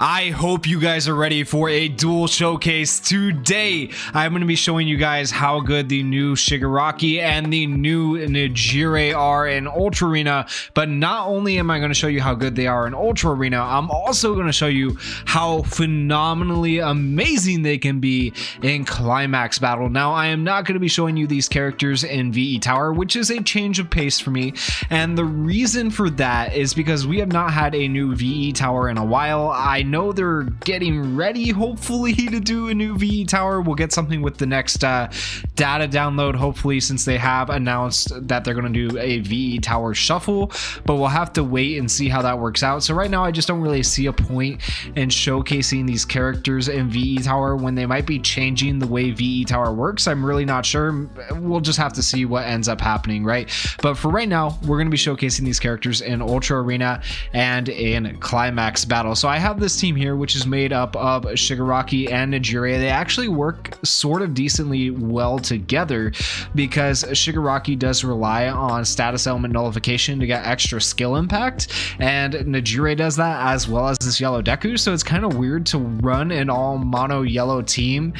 I hope you guys are ready for a duel showcase. Today, I'm going to be showing you guys how good the new Shigaraki and the new Nejire are in Ultra Arena. But not only am I going to show you how good they are in Ultra Arena, I'm also going to show you how phenomenally amazing they can be in Climax Battle. Now, I am not going to be showing you these characters in VE Tower, which is a change of pace for me. And the reason for that is because we have not had a new VE Tower in a while. I know they're getting ready, hopefully, to do a new VE Tower. We'll get something with the next data download, hopefully, since they have announced that they're going to do a VE Tower shuffle, but we'll have to wait and see how that works out. So right now, I just don't really see a point in showcasing these characters in VE Tower when they might be changing the way VE Tower works. I'm really not sure. We'll just have to see what ends up happening, right? But for right now, we're going to be showcasing these characters in Ultra Arena and in Climax Battle. So I have this team here, which is made up of Shigaraki and Nejire. They actually work sort of decently well together because Shigaraki does rely on status element nullification to get extra skill impact, and Nejire does that as well as this yellow Deku. So it's kind of weird to run an all mono yellow team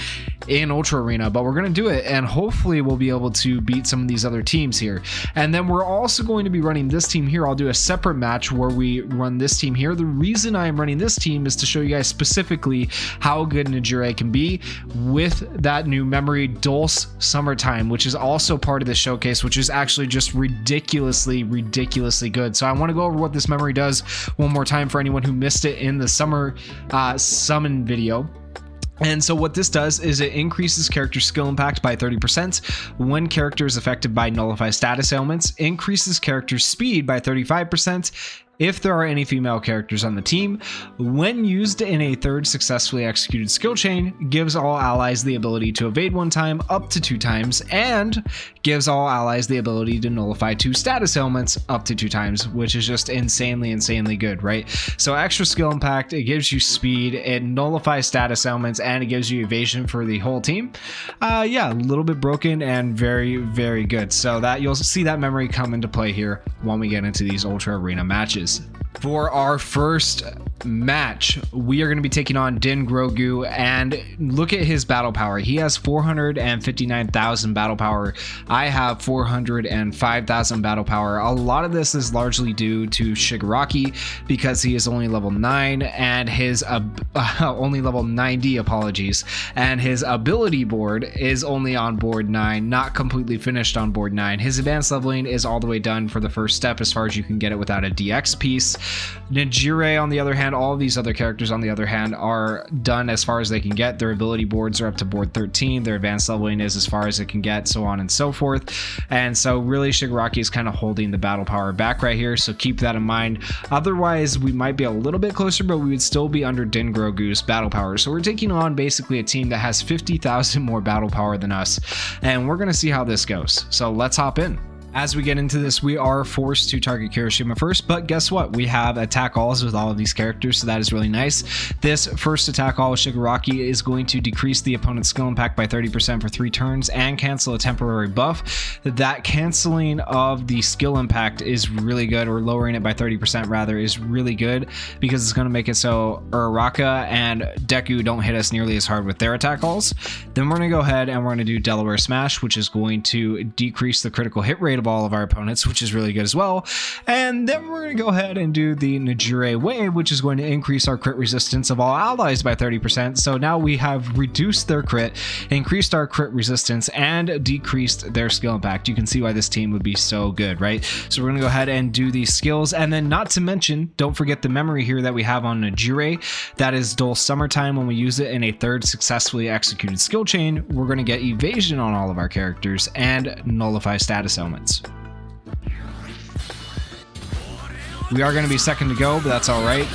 in Ultra Arena, but we're going to do it, and hopefully we'll be able to beat some of these other teams here. And then we're also going to be running this team here. I'll do a separate match where we run this team here. The reason I'm running this team is to show you guys specifically how good Nejire can be with that new memory Dulce Summertime, which is also part of the showcase, which is actually just ridiculously good. So I want to go over what this memory does one more time for anyone who missed it in the summer summon video. And so what this does is it increases character skill impact by 30% when character is affected by nullify status ailments, increases character speed by 35% if there are any female characters on the team. When used in a third successfully executed skill chain, gives all allies the ability to evade one time up to 2 times, and gives all allies the ability to nullify 2 status ailments up to 2 times, which is just insanely good, right? So extra skill impact, it gives you speed, it nullifies status ailments, and it gives you evasion for the whole team. Yeah, a little bit broken and very good. So that you'll see that memory come into play here when we get into these Ultra Arena matches. For our first match, we are going to be taking on Din Grogu, and look at his battle power. He has 459,000 battle power. I have 405,000 battle power. A lot of this is largely due to Shigaraki because he is only level 9 and his only level 90, apologies, and his ability board is only on board 9, not completely finished on board 9. His advanced leveling is all the way done for the first step as far as you can get it without a DX piece. Nejire, on the other hand, all of these other characters on the other hand are done as far as they can get. Their ability boards are up to board 13, their advanced leveling is as far as it can get, so on and so forth. And so really Shigaraki is kind of holding the battle power back right here, so keep that in mind. Otherwise we might be a little bit closer, but we would still be under Din Grogu's battle power. So we're taking on basically a team that has 50,000 more battle power than us, and we're going to see how this goes. So let's hop in. As we get into this, we are forced to target Kirishima first, but guess what? We have attack alls with all of these characters, so that is really nice. This first attack all with Shigaraki is going to decrease the opponent's skill impact by 30% for 3 turns and cancel a temporary buff. That canceling of the skill impact is really good, or lowering it by 30% rather, is really good because it's going to make it so Uraraka and Deku don't hit us nearly as hard with their attack alls. Then we're going to go ahead and we're going to do Delaware Smash, which is going to decrease the critical hit rate of all of our opponents, which is really good as well. And then we're going to go ahead and do the Nejire Wave, which is going to increase our crit resistance of all allies by 30%. So now we have reduced their crit, increased our crit resistance, and decreased their skill impact. You can see why this team would be so good, right? So we're going to go ahead and do these skills, and then not to mention, don't forget the memory here that we have on Nejire. That is Dulce Summertime. When we use it in a third successfully executed skill chain, we're going to get evasion on all of our characters and nullify status elements. We are going to be second to go, but that's all right.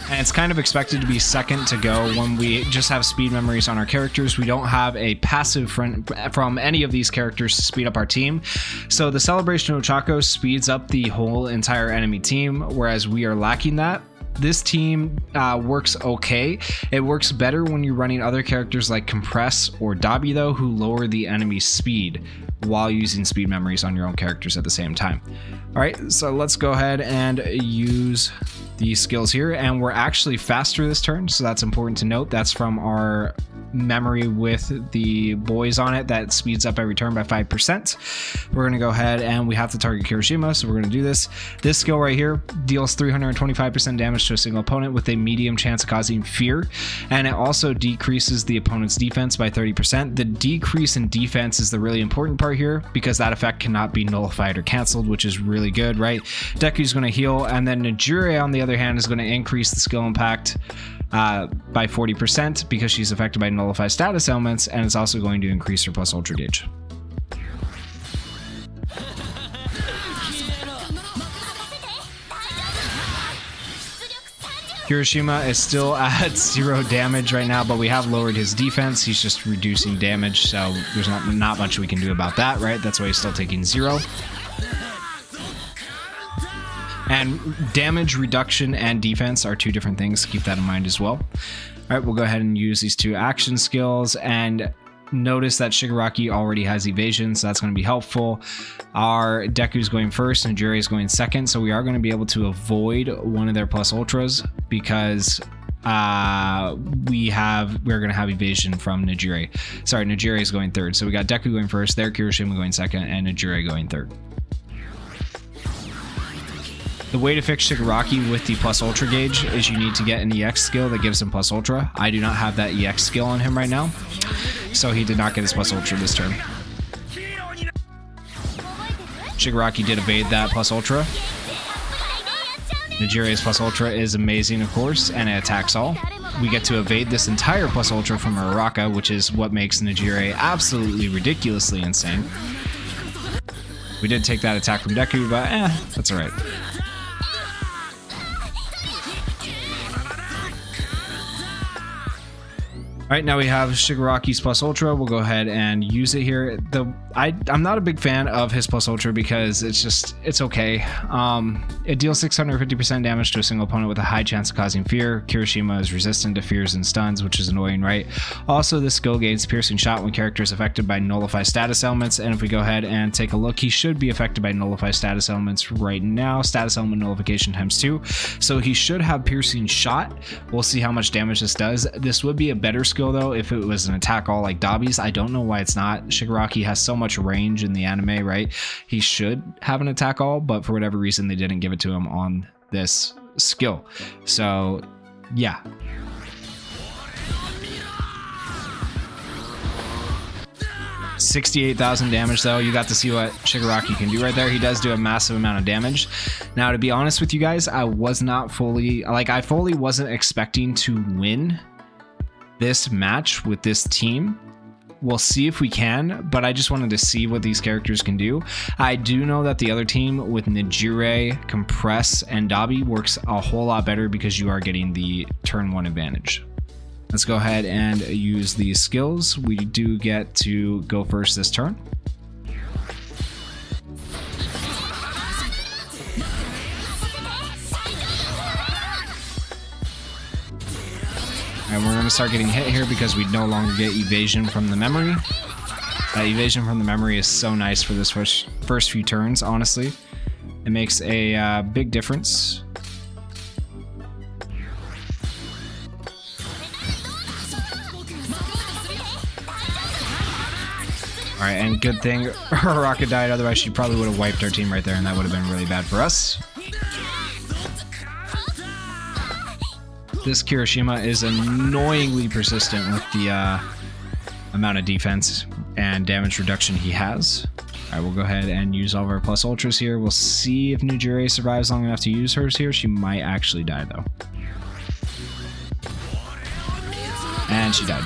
And it's kind of expected to be second to go when we just have speed memories on our characters. We don't have a passive from any of these characters to speed up our team. So the Celebration of Ochako speeds up the whole entire enemy team, whereas we are lacking that. This team works okay. It works better when you're running other characters like Compress or Dabi though, who lower the enemy's speed. while using speed memories on your own characters at the same time. All right, so let's go ahead and use these skills here, and we're actually faster this turn, so that's important to note. That's from our memory with the boys on it that speeds up every turn by 5%. We're gonna go ahead and we have to target Kirishima, so we're gonna do this. This skill right here deals 325% damage to a single opponent with a medium chance of causing fear, and it also decreases the opponent's defense by 30%. The decrease in defense is the really important part here because that effect cannot be nullified or canceled, which is really good, right? Deku's going to heal, and then Nejire on the other hand is going to increase the skill impact by 40% because she's affected by nullify status elements, and it's also going to increase her plus ultra gauge. Kirishima is still at 0 damage right now, but we have lowered his defense. He's just reducing damage, so there's not much we can do about that, right? That's why he's still taking 0. And damage reduction and defense are 2 different things. Keep that in mind as well. All right, we'll go ahead and use these 2 action skills, and notice that Shigaraki already has evasion, so that's going to be helpful. Our Deku's going first and Nejire is going second, so we are going to be able to avoid one of their plus ultras because we're going to have evasion from Nejire. Sorry, Nejire is going third. So we got Deku going first, there Kirishima going second, and Nejire going third. The way to fix Shigaraki with the plus ultra gauge is you need to get an EX skill that gives him plus ultra. I do not have that EX skill on him right now, so he did not get his plus ultra this turn. Shigaraki did evade that plus ultra. Nejire's plus ultra is amazing, of course, and it attacks all. We get to evade this entire plus ultra from Uraraka, which is what makes Nejire absolutely ridiculously insane. We did take that attack from Deku, but that's alright. All right, now we have Shigaraki's plus ultra. We'll go ahead and use it here. I'm not a big fan of his plus ultra because it's okay. It deals 650% damage to a single opponent with a high chance of causing fear. Kirishima is resistant to fears and stuns, which is annoying, right? Also, this skill gains piercing shot when character is affected by nullify status elements. And if we go ahead and take a look, he should be affected by nullify status elements right now. Status element nullification times 2. So he should have piercing shot. We'll see how much damage this does. This would be a better skill though if it was an attack all like Dabi's. I don't know why it's not. Shigaraki has so much range in the anime, right? He should have an attack all, but for whatever reason they didn't give it to him on this skill. So yeah. $68,000 damage though. You got to see what Shigaraki can do right there. He does do a massive amount of damage. Now, to be honest with you guys, I fully wasn't expecting to win this match with this team. We'll see if we can, but I just wanted to see what these characters can do. I do know that the other team with Nejire, Compress, and Dabi works a whole lot better because you are getting the turn 1 advantage. Let's go ahead and use these skills. We do get to go first this turn. And we're going to start getting hit here because we no longer get evasion from the memory. That evasion from the memory is so nice for this first few turns, honestly. It makes a big difference. Alright, and good thing her rocket died, otherwise she probably would have wiped our team right there, and that would have been really bad for us. This Kirishima is annoyingly persistent with the amount of defense and damage reduction he has. Alright, we'll go ahead and use all of our plus ultras here. We'll see if Nejire survives long enough to use hers here. She might actually die though. And she died.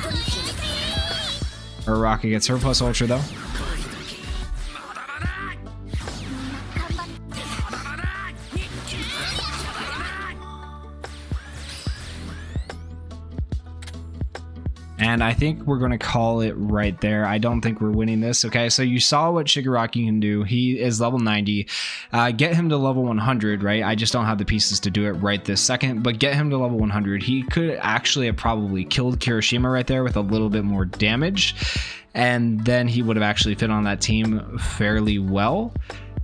Uraraka gets her plus ultra though. And I think we're going to call it right there. I don't think we're winning this. Okay, so you saw what Shigaraki can do. He is level 90. Get him to level 100, right? I just don't have the pieces to do it right this second, but get him to level 100. He could actually have probably killed Kirishima right there with a little bit more damage. and then he would have actually fit on that team fairly well.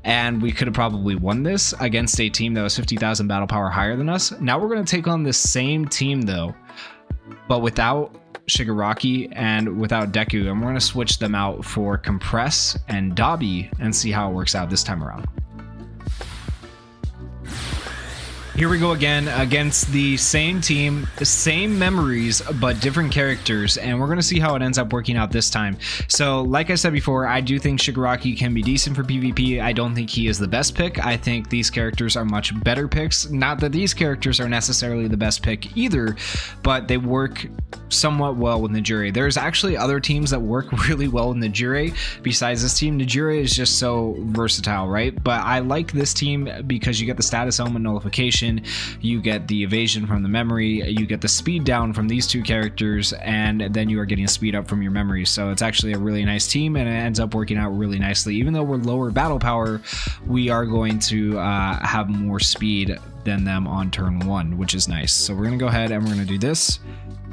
And we could have probably won this against a team that was 50,000 battle power higher than us. Now we're going to take on this same team though, but without Shigaraki and without Deku, and we're going to switch them out for Compress and Dabi and see how it works out this time around. Here we go again against the same team, the same memories, but different characters, and we're going to see how it ends up working out this time. So like I said before, I do think Shigaraki can be decent for PvP. I don't think he is the best pick. I think these characters are much better picks. Not that these characters are necessarily the best pick either, but they work somewhat well with Nejire. There's actually other teams that work really well with Nejire besides this team. Nejire is just so versatile, right? But I like this team because you get the status element nullification, you get the evasion from the memory, you get the speed down from these two characters, and then you are getting a speed up from your memory. So it's actually a really nice team, and it ends up working out really nicely. Even though we're lower battle power, we are going to have more speed than them on turn 1, which is nice. So we're going to go ahead and we're going to do this.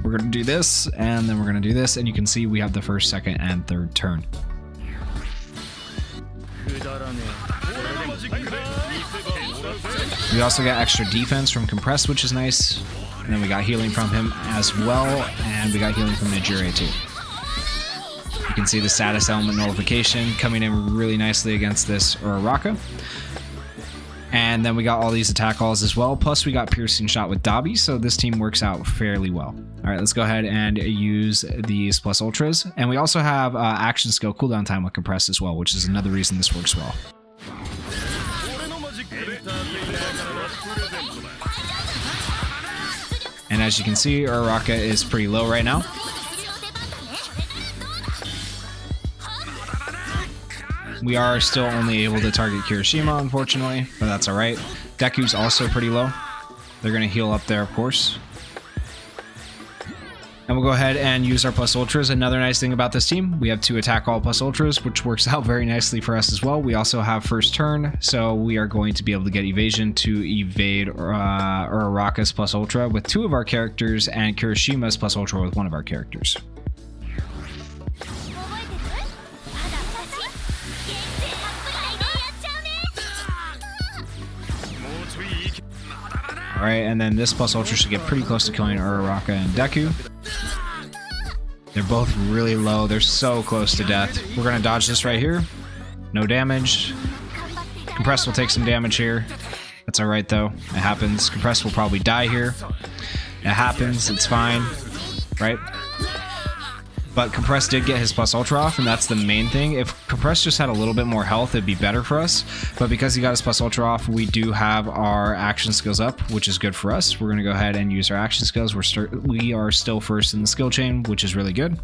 We're going to do this, and then we're going to do this, and you can see we have the first, second, and third turn. We also got extra defense from Compress, which is nice. And then we got healing from him as well, and we got healing from Nejire too. You can see the status element nullification coming in really nicely against this Uraraka. And then we got all these attack calls as well, plus we got piercing shot with Dabi, so this team works out fairly well. All right, let's go ahead and use these plus ultras. And we also have action skill cooldown time with Compress as well, which is another reason this works well. And as you can see, Uraraka is pretty low right now. We are still only able to target Kirishima, unfortunately, but that's alright. Deku's also pretty low. They're going to heal up there, of course. And we'll go ahead and use our plus ultras. Another nice thing about this team, we have 2 attack all plus ultras, which works out very nicely for us as well. We also have first turn, so we are going to be able to get evasion to evade Uraraka's plus ultra with 2 of our characters and Kirishima's plus ultra with 1 of our characters. Alright, and then this plus ultra should get pretty close to killing Uraraka and Deku. They're both really low. They're so close to death. We're going to dodge this right here. No damage. Compress will take some damage here. That's alright though. It happens. Compress will probably die here. It happens. It's fine. Right? But Compress did get his plus ultra off, and that's the main thing. If Compress just had a little bit more health, it'd be better for us. But because he got his plus ultra off, we do have our action skills up, which is good for us. We're going to go ahead and use our action skills. We are still first in the skill chain, which is really good.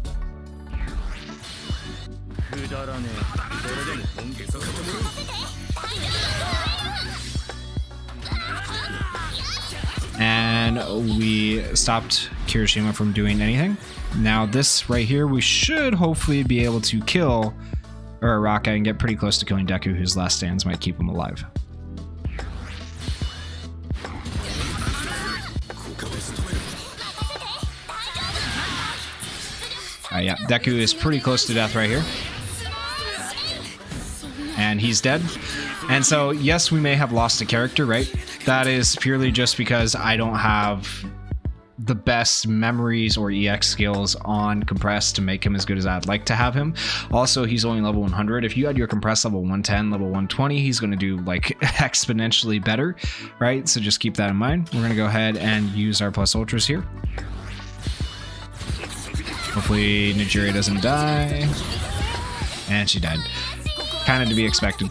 And we stopped Kirishima from doing anything. Now this right here, we should hopefully be able to kill Uraraka and get pretty close to killing Deku, whose last stands might keep him alive. Yeah, Deku is pretty close to death right here. And he's dead. And so, yes, we may have lost a character, right? That is purely just because I don't have the best memories or EX skills on Compress to make him as good as I'd like to have him. Also, he's only level 100. If you had your Compress level 110, level 120, he's going to do like exponentially better, right? So just keep that in mind. We're going to go ahead and use our plus ultras here. Hopefully Nejire doesn't die. And she died. Kind of to be expected.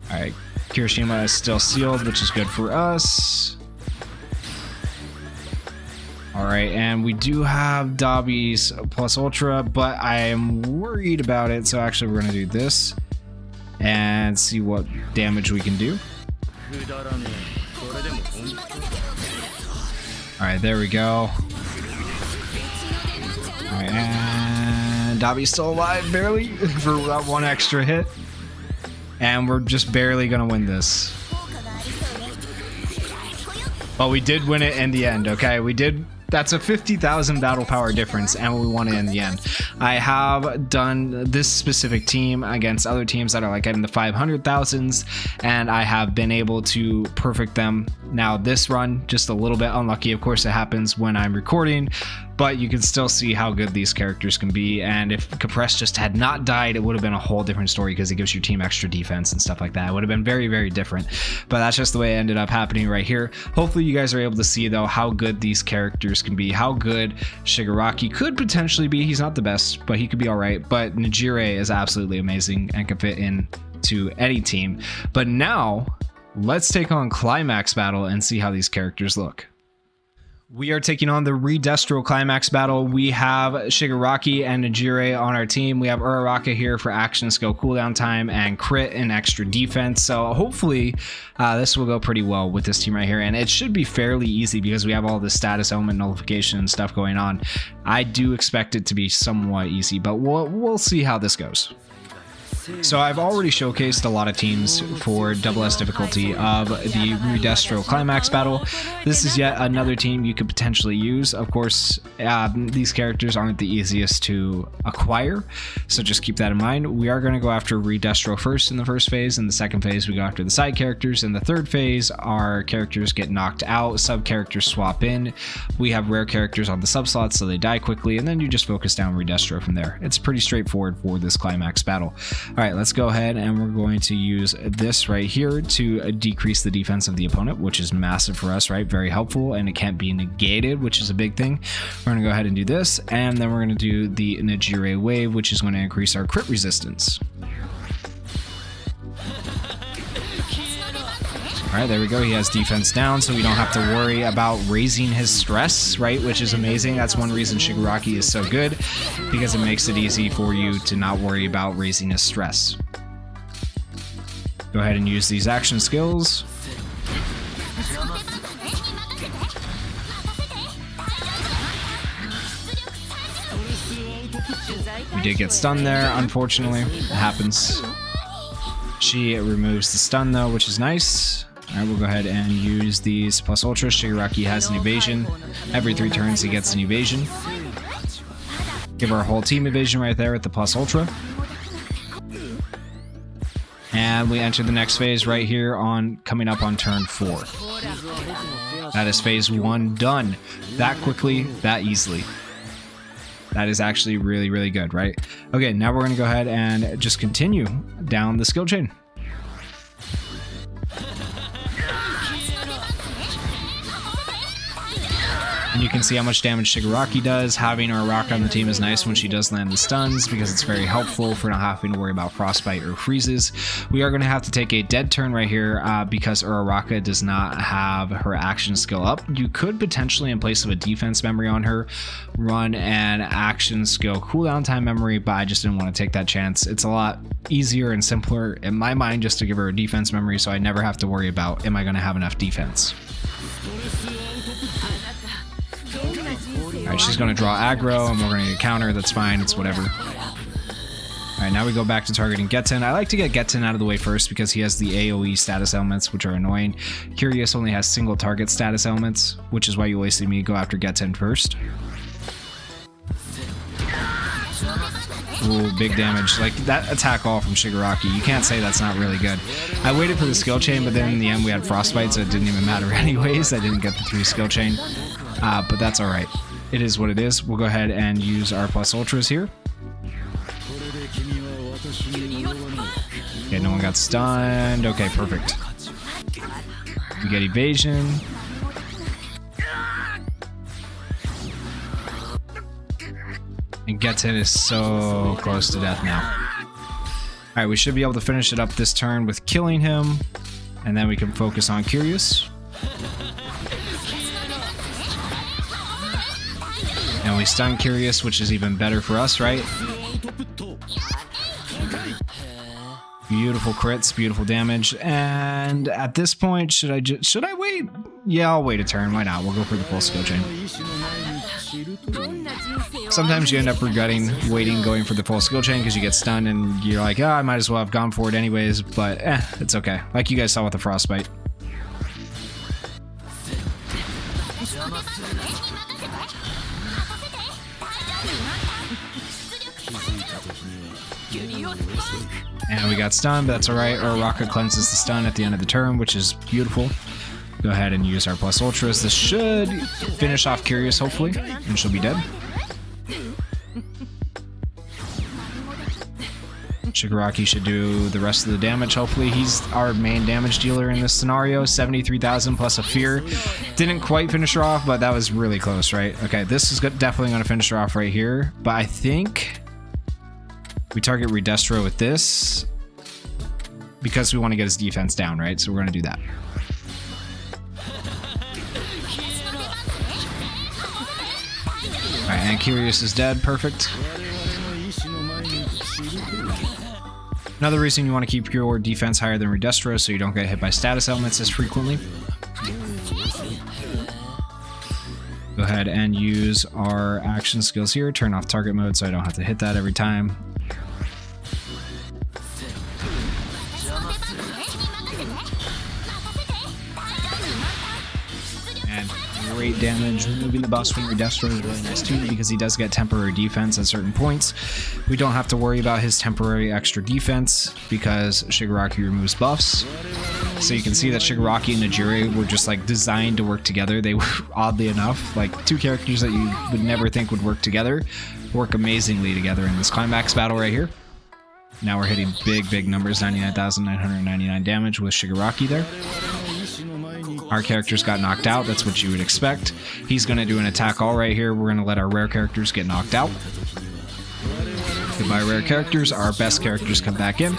Alright, Kirishima is still sealed, which is good for us. Alright, and we do have Dabi's plus ultra, but I am worried about it, so actually we're going to do this and see what damage we can do. Alright, there we go. Alright, and Dabi's still alive, barely, for that 1 extra hit. And we're just barely gonna win this. But we did win it in the end, okay? We did That's a 50,000 battle power difference, and we won it in the end. I have done this specific team against other teams that are like in the 500,000s, and I have been able to perfect them. Now this run, just a little bit unlucky. Of course, it happens when I'm recording, but you can still see how good these characters can be. And if Capress just had not died, it would have been a whole different story because it gives your team extra defense and stuff like that. It would have been very, very different. But that's just the way it ended up happening right here. Hopefully you guys are able to see though how good these characters can be, how good Shigaraki could potentially be. He's not the best, but he could be all right. But Nejire is absolutely amazing and can fit into any team. But now let's take on Climax Battle and see how these characters look. We are taking on the Redestro Climax Battle. We have Shigaraki and Nejire on our team. We have Uraraka here for action skill cooldown time and crit and extra defense. So hopefully this will go pretty well with this team right here. And it should be fairly easy because we have all the status element notification and stuff going on. I do expect it to be somewhat easy, but we'll see how this goes. So I've already showcased a lot of teams for double S difficulty of the Redestro Climax Battle. This is yet another team you could potentially use. Of course, these characters aren't the easiest to acquire, so just keep that in mind. We are going to go after Redestro first in the first phase. In the second phase, we go after the side characters. In the third phase, our characters get knocked out, sub characters swap in. We have rare characters on the sub slots, so they die quickly, and then you just focus down Redestro from there. It's pretty straightforward for this Climax Battle. All right, let's go ahead and we're going to use this right here to decrease the defense of the opponent, which is massive for us, right? Very helpful, and it can't be negated, which is a big thing. We're going to go ahead and do this, and then we're going to do the Nejire wave, which is going to increase our crit resistance. All right, there we go. He has defense down, so we don't have to worry about raising his stress, right? Which is amazing. That's one reason Shigaraki is so good, because it makes it easy for you to not worry about raising his stress. Go ahead and use these action skills. We did get stunned there, unfortunately. It happens. She removes the stun though, which is nice. Alright, we'll go ahead and use these plus ultra. Shigaraki has an evasion. Every 3 turns he gets an evasion. Give our whole team evasion right there with the plus ultra. And we enter the next phase right here on coming up on turn 4. That is phase 1 done. That quickly, that easily. That is actually really, really good, right? Okay, now we're going to go ahead and just continue down the skill chain. And you can see how much damage Shigaraki does. Having Uraraka on the team is nice when she does land the stuns because it's very helpful for not having to worry about frostbite or freezes. We are going to have to take a dead turn right here because Uraraka does not have her action skill up. You could potentially, in place of a defense memory on her, run an action skill cooldown time memory, but I just didn't want to take that chance. It's a lot easier and simpler in my mind just to give her a defense memory so I never have to worry about, am I going to have enough defense? Alright, she's going to draw aggro, and we're going to get counter. That's fine. It's whatever. Alright, now we go back to targeting Getten. I like to get Getten out of the way first because he has the AoE status elements, which are annoying. Curious only has single target status elements, which is why you always see me go after Getten first. Ooh, big damage. Like, that attack all from Shigaraki. You can't say that's not really good. I waited for the skill chain, but then in the end we had frostbite, so it didn't even matter anyways. I didn't get the 3 skill chain. But that's alright. It is what it is. We'll go ahead and use our plus ultras here. Okay, no one got stunned. Okay, perfect. We get evasion. And Getten is so close to death now. Alright, we should be able to finish it up this turn with killing him. And then we can focus on Curious. And we stun Curious, which is even better for us, right? Beautiful crits, beautiful damage. And at this point, should I wait? Yeah, I'll wait a turn. Why not? We'll go for the full skill chain. Sometimes you end up regretting waiting, going for the full skill chain because you get stunned and you're like, oh, I might as well have gone for it anyways, but it's okay. Like you guys saw with the frostbite. And we got stunned, but that's alright. Uraraka cleanses the stun at the end of the turn, which is beautiful. Go ahead and use our plus ultras. This should finish off Curious, hopefully, and she'll be dead. Shigaraki should do the rest of the damage. Hopefully, he's our main damage dealer in this scenario. 73,000 plus a fear. Didn't quite finish her off, but that was really close, right? Okay, this is definitely going to finish her off right here. But I think we target Redestro with this because we want to get his defense down, right? So we're going to do that. All right, and Curious is dead. Perfect. Another reason you want to keep your defense higher than Redestro so you don't get hit by status elements as frequently. Go ahead and use our action skills here. Turn off target mode so I don't have to hit that every time. And great damage. Removing the boss swing Redestro is really nice too because he does get temporary defense at certain points. We don't have to worry about his temporary extra defense because Shigaraki removes buffs. So you can see that Shigaraki and Nejire were just like designed to work together. They were, oddly enough, like two characters that you would never think would work together, work amazingly together in this Climax Battle right here. Now we're hitting big numbers, 99,999 damage with Shigaraki there. Our characters got knocked out, that's what you would expect. He's going to do an attack all right here. We're going to let our rare characters get knocked out. Goodbye rare characters, our best characters come back in.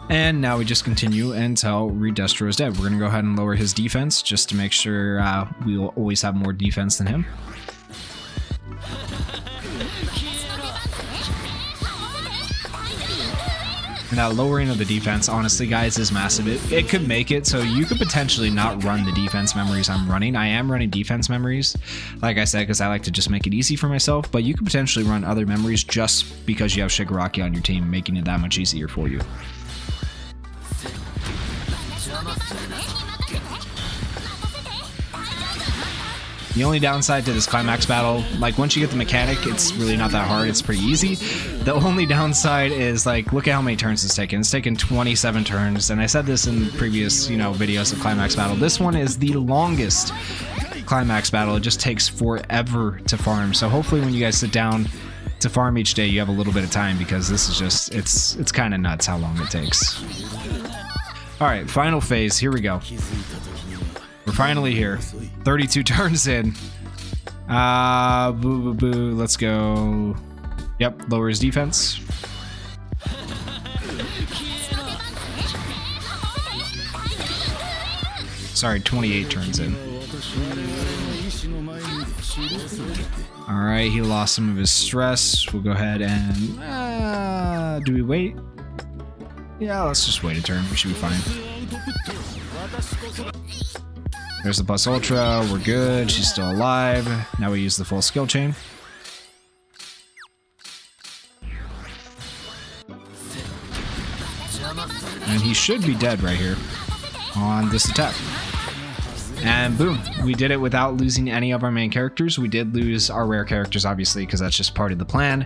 And now we just continue until Redestro is dead. We're going to go ahead and lower his defense just to make sure we'll always have more defense than him. And that lowering of the defense, honestly, guys, is massive. It could make it so you could potentially not run the defense memories I'm running. I am running defense memories, like I said, because I like to just make it easy for myself. But you could potentially run other memories just because you have Shigaraki on your team, making it that much easier for you. The only downside to this Climax Battle, like once you get the mechanic, it's really not that hard. It's pretty easy. The only downside is like, look at how many turns it's taken. It's taken 27 turns. And I said this in previous, videos of Climax Battle. This one is the longest Climax Battle. It just takes forever to farm. So hopefully when you guys sit down to farm each day, you have a little bit of time because this is just, it's kind of nuts how long it takes. All right, final phase. Here we go. We're finally here. 32 turns in. Boo. Let's go. Yep, lower his defense. Sorry, 28 turns in. All right, he lost some of his stress. We'll go ahead and... do we wait? Yeah, let's just wait a turn. We should be fine. There's the plus ultra, we're good, she's still alive. Now we use the full skill chain. And he should be dead right here on this attack. And boom, we did it without losing any of our main characters. We did lose our rare characters, obviously, because that's just part of the plan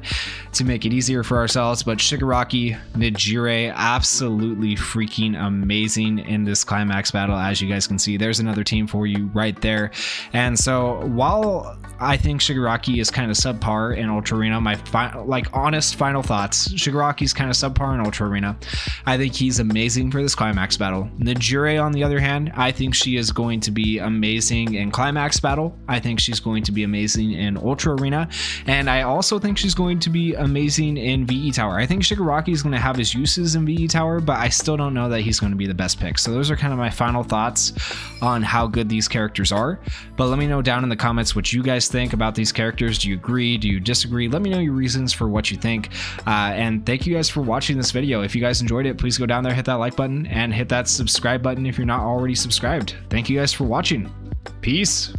to make it easier for ourselves. But Shigaraki, Nejire, absolutely freaking amazing in this Climax Battle. As you guys can see, there's another team for you right there. And so while I think Shigaraki is kind of subpar in Ultra Arena, my honest final thoughts, Shigaraki's kind of subpar in Ultra Arena. I think he's amazing for this Climax Battle. Nejire, on the other hand, I think she is going to be amazing in Climax Battle. I think she's going to be amazing in Ultra Arena, and I also think she's going to be amazing in VE Tower. I think Shigaraki is going to have his uses in VE Tower, but I still don't know that he's going to be the best pick. So those are kind of my final thoughts on how good these characters are. But let me know down in the comments what you guys think about these characters. Do you agree? Do you disagree? Let me know your reasons for what you think. And thank you guys for watching this video. If you guys enjoyed it, please go down there, hit that like button, and hit that subscribe button if you're not already subscribed. Thank you guys for watching. Peace.